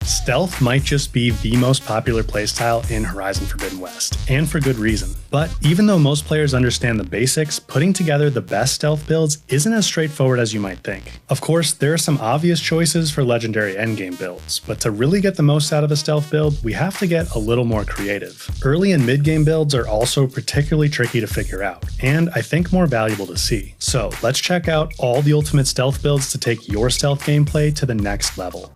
Stealth might just be the most popular playstyle in Horizon Forbidden West, and for good reason. But even though most players understand the basics, putting together the best stealth builds isn't as straightforward as you might think. Of course, there are some obvious choices for legendary endgame builds, but to really get the most out of a stealth build, we have to get a little more creative. Early and mid-game builds are also particularly tricky to figure out, and I think more valuable to see. So let's check out all the ultimate stealth builds to take your stealth gameplay to the next level.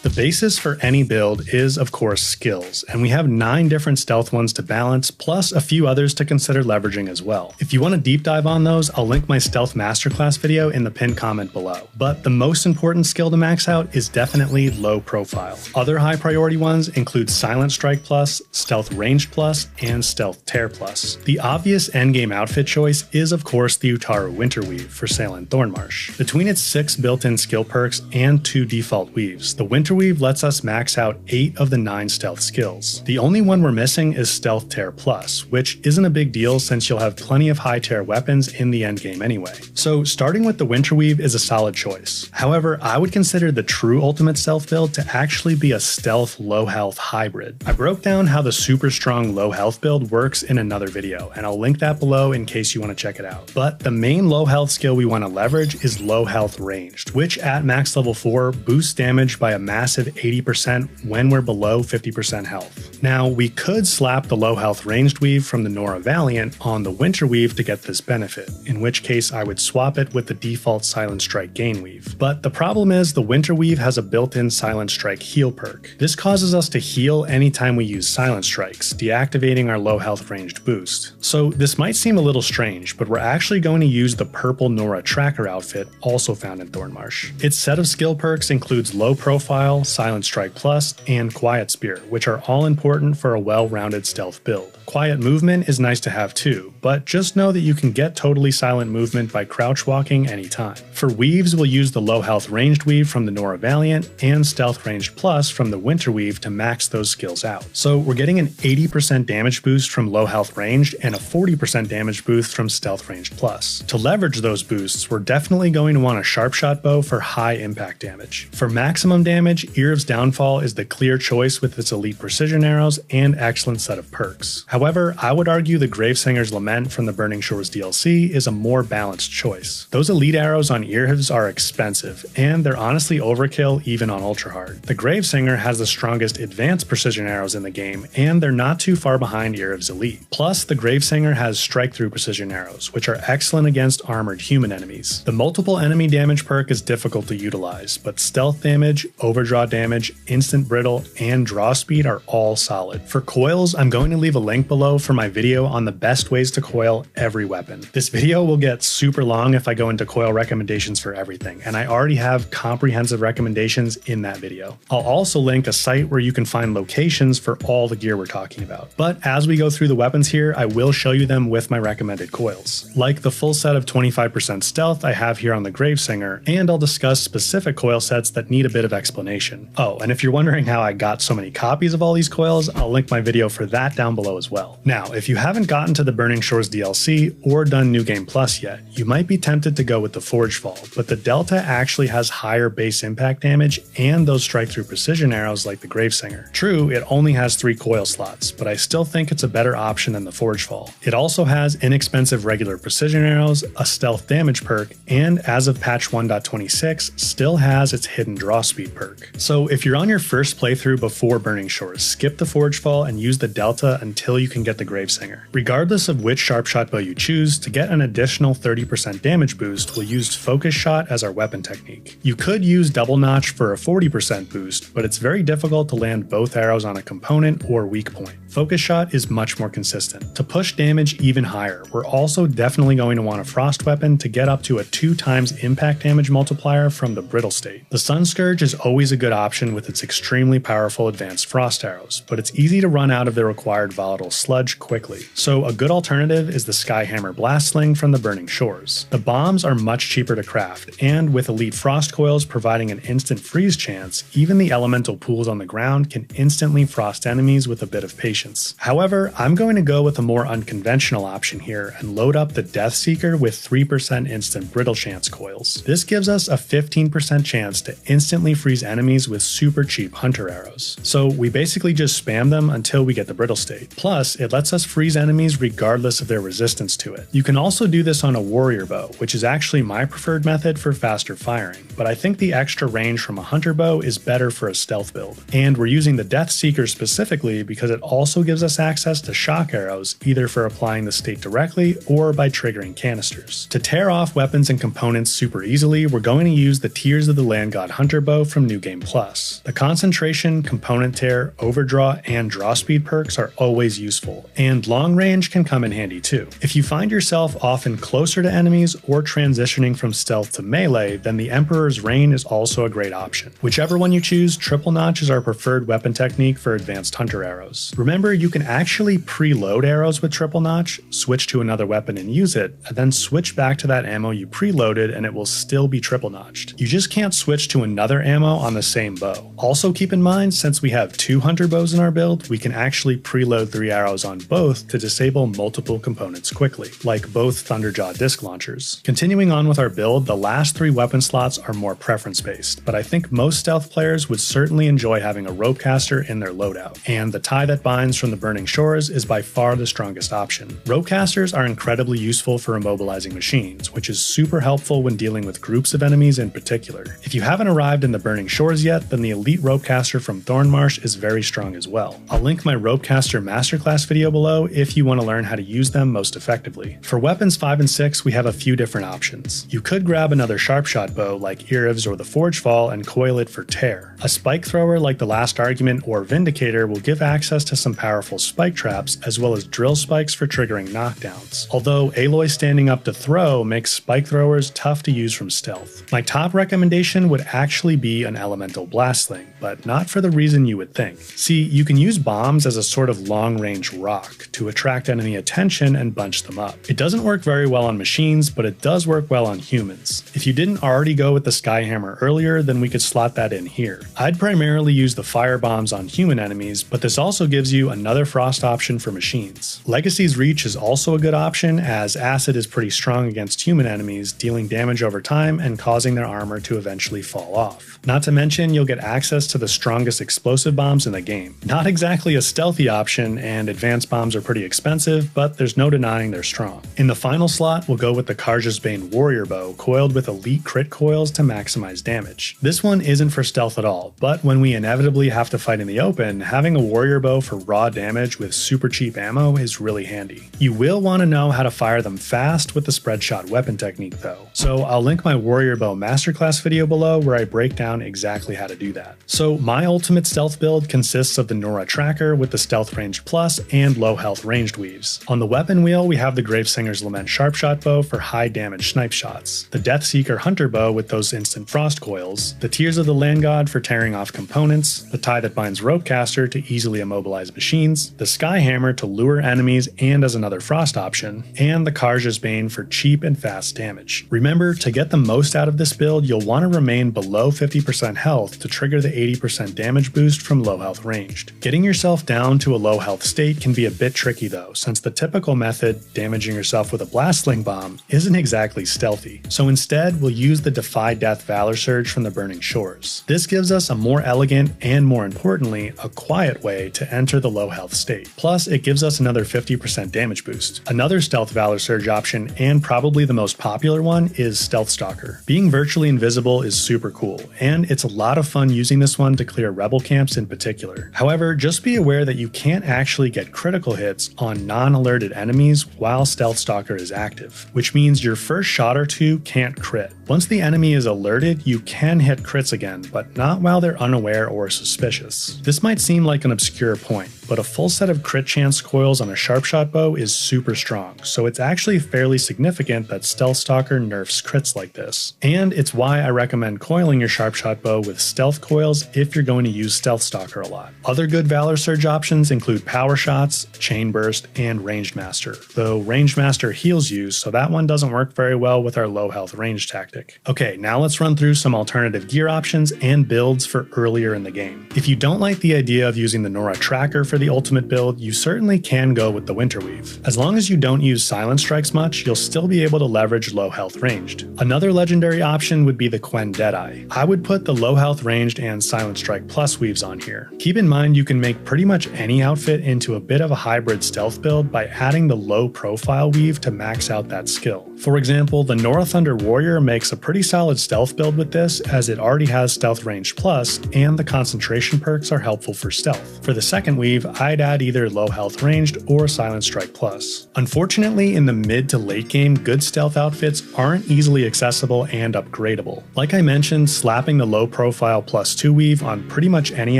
The basis for any build is, of course, skills, and we have 9 different stealth ones to balance, plus a few others to consider leveraging as well. If you want to deep dive on those, I'll link my stealth masterclass video in the pinned comment below. But the most important skill to max out is definitely low profile. Other high priority ones include Silent Strike Plus, Stealth Ranged Plus, and Stealth Tear Plus. The obvious endgame outfit choice is, of course, the Utaru Winterweave for Seyland Thornmarsh. Between its 6 built-in skill perks and 2 default weaves, the Winterweave lets us max out 8 of the 9 stealth skills. The only one we're missing is Stealth Tear Plus, which isn't a big deal since you'll have plenty of high tear weapons in the endgame anyway. So starting with the Winterweave is a solid choice. However, I would consider the true ultimate stealth build to actually be a stealth low health hybrid. I broke down how the super strong low health build works in another video, and I'll link that below in case you want to check it out. But the main low health skill we want to leverage is low health ranged, which at max level 4 boosts damage by a massive 80% when we're below 50% health. Now, we could slap the low health ranged weave from the Nora Valiant on the Winterweave to get this benefit, in which case I would swap it with the default Silent Strike Gain weave. But the problem is the Winterweave has a built-in Silent Strike heal perk. This causes us to heal anytime we use Silent Strikes, deactivating our low health ranged boost. So this might seem a little strange, but we're actually going to use the purple Nora Tracker outfit also found in Thornmarsh. Its set of skill perks includes low profile, Silent Strike Plus, and Quiet Spear, which are all important for a well-rounded stealth build. Quiet movement is nice to have too, but just know that you can get totally silent movement by crouch walking anytime. For weaves, we'll use the low health ranged weave from the Nora Valiant and Stealth Ranged Plus from the Winterweave to max those skills out. So we're getting an 80% damage boost from low health ranged and a 40% damage boost from Stealth Ranged Plus. To leverage those boosts, we're definitely going to want a Sharp Shot Bow for high impact damage. For maximum damage, Ear of Downfall is the clear choice with its elite precision arrows and excellent set of perks. However, I would argue the Gravesinger's Lament from the Burning Shores DLC is a more balanced choice. Those elite arrows on Earhivs are expensive, and they're honestly overkill even on Ultra Hard. The Gravesinger has the strongest advanced precision arrows in the game, and they're not too far behind Earhivs Elite. Plus, the Gravesinger has strike-through precision arrows, which are excellent against armored human enemies. The multiple enemy damage perk is difficult to utilize, but stealth damage, overdraw damage, instant brittle, and draw speed are all solid. For coils, I'm going to leave a link below for my video on the best ways to coil every weapon. This video will get super long if I go into coil recommendations for everything, and I already have comprehensive recommendations in that video. I'll also link a site where you can find locations for all the gear we're talking about. But as we go through the weapons here, I will show you them with my recommended coils. Like the full set of 25% stealth I have here on the Gravesinger, and I'll discuss specific coil sets that need a bit of explanation. Oh, and if you're wondering how I got so many copies of all these coils, I'll link my video for that down below as well. Now, if you haven't gotten to the Burning Shores DLC or done New Game Plus yet, you might be tempted to go with the Forgefall, but the Delta actually has higher base impact damage and those strike-through precision arrows like the Gravesinger. True, it only has 3 coil slots, but I still think it's a better option than the Forgefall. It also has inexpensive regular precision arrows, a stealth damage perk, and as of patch 1.26, still has its hidden draw speed perk. So if you're on your first playthrough before Burning Shores, skip the Forgefall and use the Delta until you can get the Gravesinger. Regardless of which Sharp Shot Bow you choose, to get an additional 30% damage boost, we'll use Focus Shot as our weapon technique. You could use Double Notch for a 40% boost, but it's very difficult to land both arrows on a component or weak point. Focus Shot is much more consistent. To push damage even higher, we're also definitely going to want a Frost weapon to get up to a 2x impact damage multiplier from the Brittle State. The Sun Scourge is always a good option with its extremely powerful advanced frost arrows, but it's easy to run out of the required volatile sludge quickly. So a good alternative is the Skyhammer Blast Sling from the Burning Shores. The bombs are much cheaper to craft, and with Elite Frost Coils providing an instant freeze chance, even the elemental pools on the ground can instantly frost enemies with a bit of patience. However, I'm going to go with a more unconventional option here and load up the Deathseeker with 3% instant Brittle Chance coils. This gives us a 15% chance to instantly freeze enemies with super cheap hunter arrows. So we basically just spam them until we get the brittle state. Plus, it lets us freeze enemies regardless of their resistance to it. You can also do this on a warrior bow, which is actually my preferred method for faster firing, but I think the extra range from a hunter bow is better for a stealth build. And we're using the Deathseeker specifically because it also gives us access to shock arrows, either for applying the state directly or by triggering canisters. To tear off weapons and components super easily, we're going to use the Tears of the Land God Hunter Bow from New Game Plus. The concentration, component tear, overdraw, and draw speed perks are always useful, and long range can come in handy too. If you find yourself often closer to enemies or transitioning from stealth to melee, then the Emperor's Reign is also a great option. Whichever one you choose, Triple Notch is our preferred weapon technique for advanced hunter arrows. Remember, you can actually preload arrows with Triple Notch, switch to another weapon and use it, and then switch back to that ammo you preloaded and it will still be triple notched. You just can't switch to another ammo on the same bow. Also keep in mind, since we have 2 hunter bows in our build, we can actually preload 3 arrows on both to disable multiple components quickly, like both Thunderjaw disc launchers. Continuing on with our build, the last 3 weapon slots are more preference based, but I think most stealth players would certainly enjoy having a Ropecaster in their loadout, and the Tie That Binds from the Burning Shores is by far the strongest option. Ropecasters are incredibly useful for immobilizing machines, which is super helpful when dealing with groups of enemies in particular. If you haven't arrived in the Burning Shores yet, then the Elite Ropecaster from Thornmarsh is very strong as well. I'll link my Ropecaster Masterclass video below if you want to learn how to use them most effectively. For weapons 5 and 6, we have a few different options. You could grab another Sharpshot bow like Iriv's or the Forgefall and coil it for tear. A spike thrower like the Last Argument or Vindicator will give access to some powerful spike traps as well as drill spikes for triggering knockdowns. Although Aloy standing up to throw makes spike throwers tough to use from stealth. My top recommendation would actually be an Elemental Blast Sling, but not for the reason you would think. See, you can use bombs as a sort of long-range rock to attract enemy attention and bunch them up. It doesn't work very well on machines, but it does work well on humans. If you didn't already go with the Skyhammer earlier, then we could slot that in here. I'd primarily use the fire bombs on human enemies, but this also gives you another frost option for machines. Legacy's Reach is also a good option, as acid is pretty strong against human enemies, dealing damage over time and causing their armor to eventually fall off. Not to mention, you'll get access to the strongest explosive bombs in the game. Not exactly a stealthy option, and advanced bombs are pretty expensive, but there's no denying they're strong. In the final slot, we'll go with the Karja's Bane Warrior Bow, coiled with elite crit coils to maximize damage. This one isn't for stealth at all, but when we inevitably have to fight in the open, having a warrior bow for raw damage with super cheap ammo is really handy. You will want to know how to fire them fast with the spread shot weapon technique though, so I'll link my warrior bow masterclass video below where I break down exactly how to do that. So my ultimate stealth build consists of the Nora Tracker with the Stealth Range Plus and low health ranged weaves. On the weapon wheel, we have the Gravesinger's Lament Sharpshot Bow for high damage snipe shots, the Deathseeker Hunter Bow with those instant frost coils, the Tears of the Land God for tearing off components, the Tie That Binds Ropecaster to easily immobilize machines, the Skyhammer to lure enemies and as another frost option, and the Karja's Bane for cheap and fast damage. Remember, to get the most out of this build, you'll want to remain below 50% health to trigger the 80% damage boost from low health ranged. Getting yourself down to a low health state can be a bit tricky though, since the typical method, damaging yourself with a Blast Sling bomb, isn't exactly stealthy. So instead, we'll use the Defy Death Valor Surge from the Burning Shores. This gives us a more elegant and, more importantly, a quiet way to enter the low health state. Plus, it gives us another 50% damage boost. Another Stealth Valor Surge option, and probably the most popular one, is Stealth Stalker. Being virtually invisible is super cool, and it's a lot of fun using this one to clear rebel camps in particular. However, just be aware that you can't actually get critical hits on non-alerted enemies while Stealth Stalker is active, which means your first shot or two can't crit. Once the enemy is alerted, you can hit crits again, but not while they're unaware or suspicious. This might seem like an obscure point, but a full set of crit chance coils on a Sharpshot bow is super strong, so it's actually fairly significant that Stealth Stalker nerfs crits like this. And it's why I recommend coiling your Sharpshot bow with stealth coils if you're going to use Stealth Stalker a lot. Other good Valor Surge options include Power Shots, Chain Burst, and Ranged Master, though Ranged Master heals you, so that one doesn't work very well with our low health range tactic. Okay, now let's run through some alternative gear options and builds for earlier in the game. If you don't like the idea of using the Nora Tracker for the ultimate build, you certainly can go with the Winterweave. As long as you don't use Silent Strikes much, you'll still be able to leverage low health ranged. Another legendary option would be the Quen Deadeye. I would put the low health ranged and Silent Strike Plus weaves on here. Keep in mind you can make pretty much any outfit into a bit of a hybrid stealth build by adding the low profile weave to max out that skill. For example, the Nora Thunder Warrior makes a pretty solid stealth build with this, as it already has Stealth Range Plus, and the concentration perks are helpful for stealth. For the second weave, I'd add either low health ranged or Silent Strike Plus. Unfortunately, in the mid to late game, good stealth outfits aren't easily accessible and upgradable. Like I mentioned, slapping the low profile +2 weave on pretty much any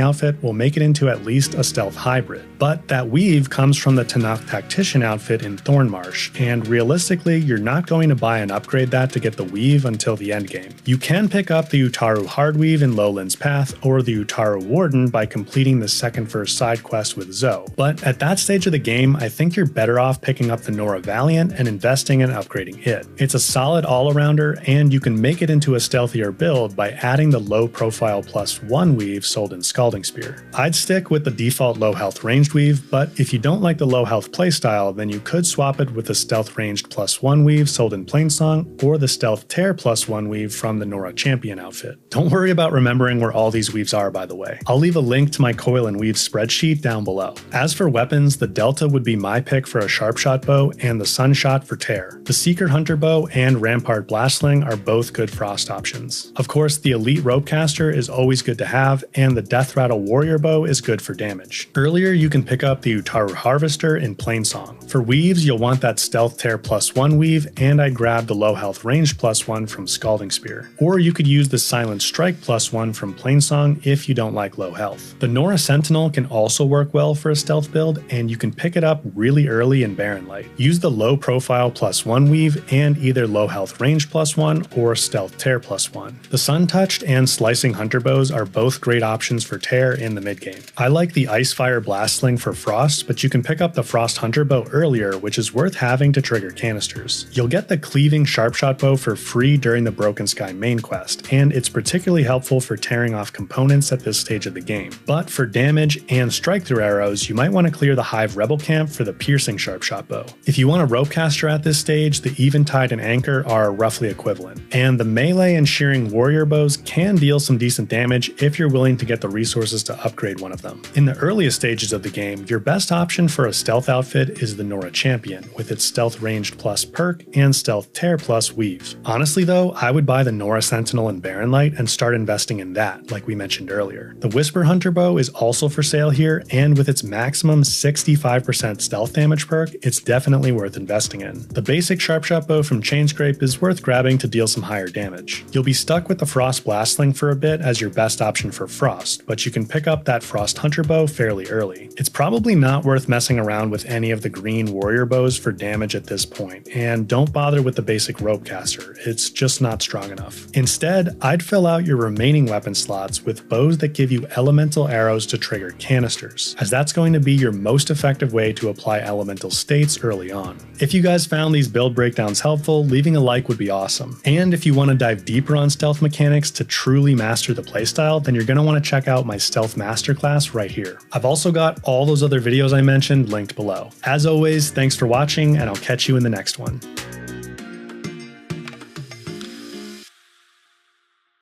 outfit will make it into at least a stealth hybrid. But that weave comes from the Tenakth Tactician outfit in Thornmarsh, and realistically, you're not going to buy and upgrade that to get the weave until the endgame. You can pick up the Utaru Hardweave in Lowland's Path or the Utaru Warden by completing the second first side quest with Zoe, but at that stage of the game, I think you're better off picking up the Nora Valiant and investing in upgrading it. It's a solid all-arounder, and you can make it into a stealthier build by adding the low profile +1 weave sold in Scalding Spear. I'd stick with the default low health ranged weave, but if you don't like the low health playstyle, then you could swap it with the stealth ranged +1 weave sold in Plainsong or the stealth tear +1 weave from the Nora Champion outfit. Don't worry about remembering where all these weaves are, by the way. I'll leave a link to my coil and weave spreadsheet down below. As for weapons, the Delta would be my pick for a Sharpshot bow and the Sunshot for tear. The Secret Hunter bow and Rampart Blastling are both good frost options. Of course, the Elite Ropecaster is always good to have, and the Death Rattle Warrior bow is good for damage. Earlier, you can pick up the Utaru Harvester in Plainsong. For weaves, you'll want that Stealth Tear +1 weave, and I'd grab the low health ranged +1 from Scalding Spear. Or you could use the Silent Strike +1 from Plainsong if you don't like low health. The Nora Sentinel can also work well for a stealth build, and you can pick it up really early in Barren Light. Use the low profile +1 weave and either low health ranged +1 or stealth tear +1. The Sun Touched and Slicing Hunter bows are both great options for tear in the mid game. I like the Icefire Blastling for frost, but you can pick up the Frost Hunter bow earlier, which is worth having to trigger canisters. You'll get the Cleaving Sharpshot bow for free during the Broken Sky main quest, and it's particularly helpful for tearing off components at this stage of the game. But for damage and strike-through arrows, you might want to clear the Hive Rebel Camp for the Piercing Sharpshot bow. If you want a Ropecaster at this stage, the Eventide and Anchor are roughly equivalent, and the Melee and Shearing Warrior bows can deal some decent damage if you're willing to get the resources to upgrade one of them. In the earliest stages of the game, your best option for a stealth outfit is the Nora Champion, with its Stealth Ranged Plus perk and Stealth Tear Plus weave. Honestly though, I would buy the Nora Sentinel in Barren Light and start investing in that, like we mentioned earlier. The Whisper Hunter bow is also for sale here, and with its maximum 65% stealth damage perk, it's definitely worth investing in. The basic Sharpshot bow from Chainscrape is worth grabbing to deal some higher damage. You'll be stuck with the Frost Blastling for a bit as your best option for frost, but you can pick up that Frost Hunter bow fairly early. It's probably not worth messing around with any of the green warrior bows for damage at this point, and don't bother with the basic Ropecaster, it's just not strong enough. Instead, I'd fill out your remaining weapon slots with bows that give you elemental arrows to trigger canisters, as that's going to be your most effective way to apply elemental states early on. If you guys found these build breakdowns helpful, leaving a like would be awesome. And if you want to dive deeper on stealth mechanics to truly master the playstyle, then you're going to want to check out my Stealth Masterclass right here. I've also got all those other videos I mentioned linked below. As always, thanks for watching, and I'll catch you in the next one.